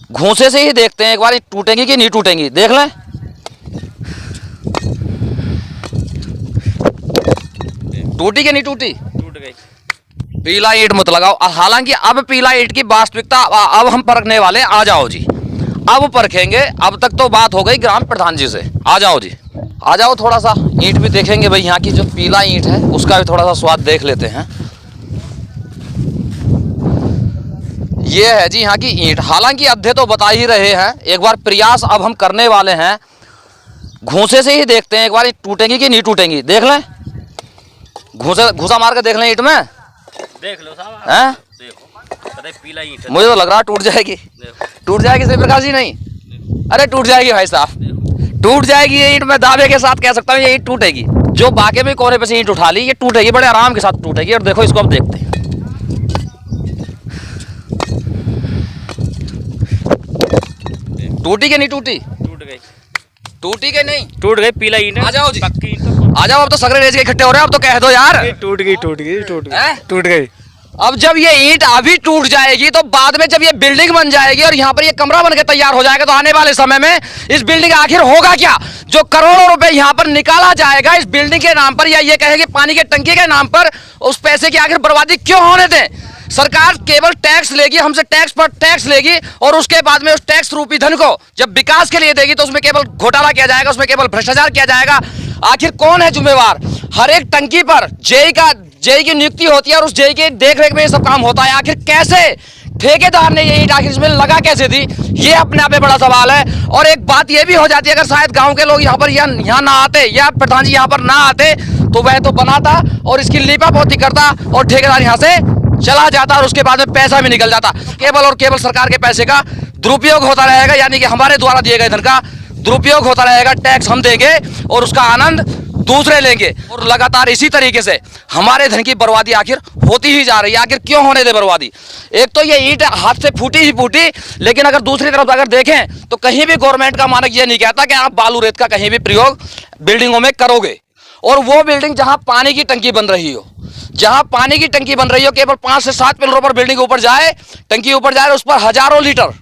घूंसे से ही देखते हैं एक बार टूटेंगी कि नहीं टूटेंगी, देख लें। टूटी कि नहीं टूटी? टूट गई। पीला ईंट मत लगाओ। हालांकि अब पीला ईंट की वास्तविकता अब हम परखने वाले। आ जाओ जी, अब परखेंगे। अब तक तो बात हो गई ग्राम प्रधान जी से। आ जाओ जी, आ जाओ, थोड़ा सा ईंट भी देखेंगे भाई। यहाँ की जो पीला ईंट है उसका भी थोड़ा सा स्वाद देख लेते हैं। ये है जी यहाँ की ईंट। हालांकि अद्धे तो बता ही रहे हैं, एक बार प्रयास अब हम करने वाले हैं। घूंसे से ही देखते हैं एक बार टूटेंगी कि नहीं टूटेंगी, देख लें। घूसा मार के देख लें ईंट में। देख लो साहब, हैं? देखो पीला ईंट है। मुझे तो लग रहा है टूट जाएगी। टूट जाएगी श्री प्रकाश जी? नहीं, अरे टूट जाएगी भाई साहब, टूट जाएगी ये ईंट। मैं दावे के साथ कह सकता हूँ ये ईंट टूटेगी। जो बाके में कोने पे से ईंट उठा ली, ये टूटेगी, बड़े आराम के साथ टूटेगी। और देखो इसको अब देखते हैं। टूटी कि नहीं टूटी? टूट गई। टूटी कि नहीं? टूट गई, पीला ईंट है। आ जाओ जी, पक्की ईंट। आ जाओ। अब तो सगरे रेज के इकट्ठे हो रहे हैं, अब तो कह दो यार। टूट गई, टूट गई, टूट हैं? गई, टूट गई। अब जब ये ईंट अभी टूट जाएगी तो बाद में जब ये बिल्डिंग बन जाएगी और यहाँ पर ये कमरा बन के तैयार हो जाएगा, तो आने वाले समय में इस बिल्डिंग का आखिर होगा क्या? जो करोड़ों रुपए यहाँ पर निकाला जाएगा इस बिल्डिंग के नाम पर, या ये कहेगी पानी के टंकी के नाम पर, उस पैसे की आखिर बर्बादी क्यों होने दें? सरकार केवल टैक्स लेगी, हमसे टैक्स पर टैक्स लेगी, और उसके बाद में उस टैक्स रूपी धन को जब विकास के लिए देगी तो उसमें केवल घोटाला किया जाएगा, उसमें केवल भ्रष्टाचार किया जाएगा। आखिर कौन है जिम्मेवार? हर एक टंकी पर जेई की नियुक्ति होती है और उस जेई के देख रेख में ये सब काम होता है। आखिर कैसे ठेकेदार ने ये ईंट आखिर इसमें लगा कैसे दी, ये अपने आप में बड़ा सवाल है। और एक बात ये भी हो जाती है, अगर शायद गांव के लोग यहाँ पर यहाँ ना आते, या प्रधान जी यहाँ पर ना आते, तो वह तो बनाता और इसकी लीपा पोती करता और ठेकेदार यहाँ से चला जाता और उसके बाद में पैसा भी निकल जाता। केवल और केवल सरकार के पैसे का दुरुपयोग होता रहेगा, यानी कि हमारे द्वारा दिए गए धन का दुरुपयोग होता रहेगा। टैक्स हम देंगे और उसका आनंद दूसरे लेंगे, और लगातार इसी तरीके से हमारे धन की बर्बादी आखिर होती ही जा रही है। आखिर क्यों होने दे बर्बादी? एक तो ये ईंट हाथ से फूटी ही फूटी, लेकिन अगर दूसरी तरफ अगर देखें तो कहीं भी गवर्नमेंट का मानक ये नहीं कहता कि आप बालू रेत का कहीं भी प्रयोग बिल्डिंगों में करोगे। और वो बिल्डिंग जहां पानी की टंकी बन रही हो, जहां पानी की टंकी बन रही हो, केवल 5 से 7 पिलरों पर बिल्डिंग ऊपर जाए, टंकी ऊपर जाए, उस पर हजारों लीटर,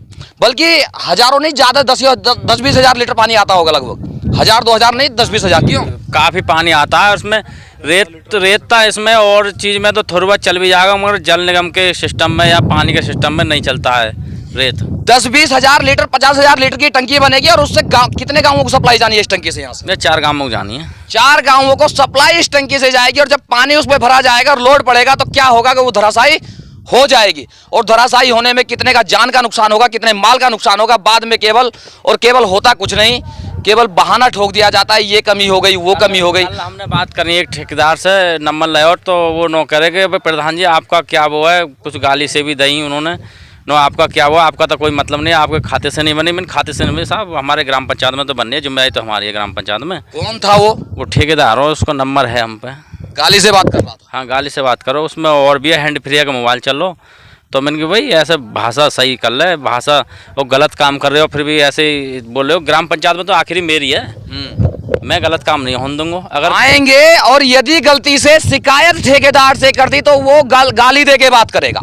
बल्कि हजारों नहीं, ज्यादा 10-20 हजार लीटर पानी आता होगा। लगभग 1000-2000 नहीं, 10-20 हजार। क्यों? काफी पानी आता है उसमें। रेतता इसमें और चीज में तो थोड़ी बहुत चल भी जाएगा, मगर जल निगम के सिस्टम में या पानी के सिस्टम में नहीं चलता है रेत। 10-20 हजार लीटर, 50 हजार लीटर की टंकी बनेगी, और उससे कितने गांवों को सप्लाई जानी है इस टंकी से? यहाँ से 4 गांवों को जानी है। 4 गांवों को सप्लाई इस टंकी से जाएगी, और जब पानी उसमें भरा जाएगा और लोड पड़ेगा तो क्या होगा कि वो धराशायी हो जाएगी। और धराशायी होने में कितने का जान का नुकसान होगा, कितने माल का नुकसान होगा। बाद में केवल और केवल होता कुछ नहीं, केवल बहाना ठोक दिया जाता है, ये कमी हो गई, वो कमी हो गई। हमने बात करनी एक ठेकेदार से नंबर लाया, तो वो नो करे कि प्रधान जी आपका क्या वो है, कुछ गाली से भी दी उन्होंने। नो आपका क्या हुआ, आपका तो कोई मतलब नहीं, आपके खाते से नहीं बनी। मैंने खाते से नहीं बनी साहब, हमारे ग्राम पंचायत में तो बननी है, जिम्मेदारी तो हमारी है ग्राम पंचायत में। कौन था वो ठेकेदार हो, उसका नंबर है हम पे। गाली से बात कर रहा था? हाँ, गाली से बात करो। उसमें और भी है, हैंड फ्री का मोबाइल चल लो। तो मैंने कहा भाई ऐसे भाषा सही कर ले, भाषा वो गलत काम कर रहे हो, फिर भी ऐसे ही बोल रहे हो। ग्राम पंचायत में तो आखिरी मेरी है, मैं गलत काम नहीं होने दूंगा। अगर आएंगे और यदि गलती से शिकायत ठेकेदार से कर दी तो वो गाली दे के बात करेगा।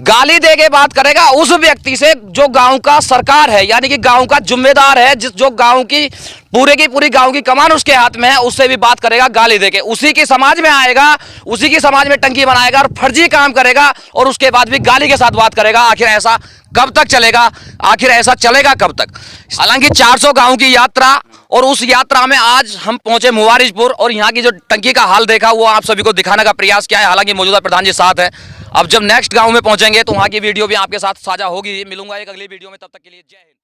गाली दे के बात करेगा उस व्यक्ति से जो गांव का सरकार है, यानी कि गांव का जिम्मेदार है, जो गांव की पूरी गांव की कमान उसके हाथ में है, उससे भी बात करेगा गाली देके। उसी की समाज में आएगा, उसी की समाज में टंकी बनाएगा और फर्जी काम करेगा, और उसके बाद भी गाली के साथ बात करेगा। आखिर ऐसा कब तक चलेगा? आखिर ऐसा चलेगा कब तक? हालांकि 400 गांव की यात्रा, और उस यात्रा में आज हम पहुंचे मुबारिजपुर, और यहाँ की जो टंकी का हाल देखा वो आप सभी को दिखाने का प्रयास किया है। हालांकि मौजूदा प्रधान जी साथ है। अब जब नेक्स्ट गांव में पहुंचेंगे तो वहां की वीडियो भी आपके साथ साझा होगी। मिलूंगा एक अगली वीडियो में, तब तक के लिए जय हिंद।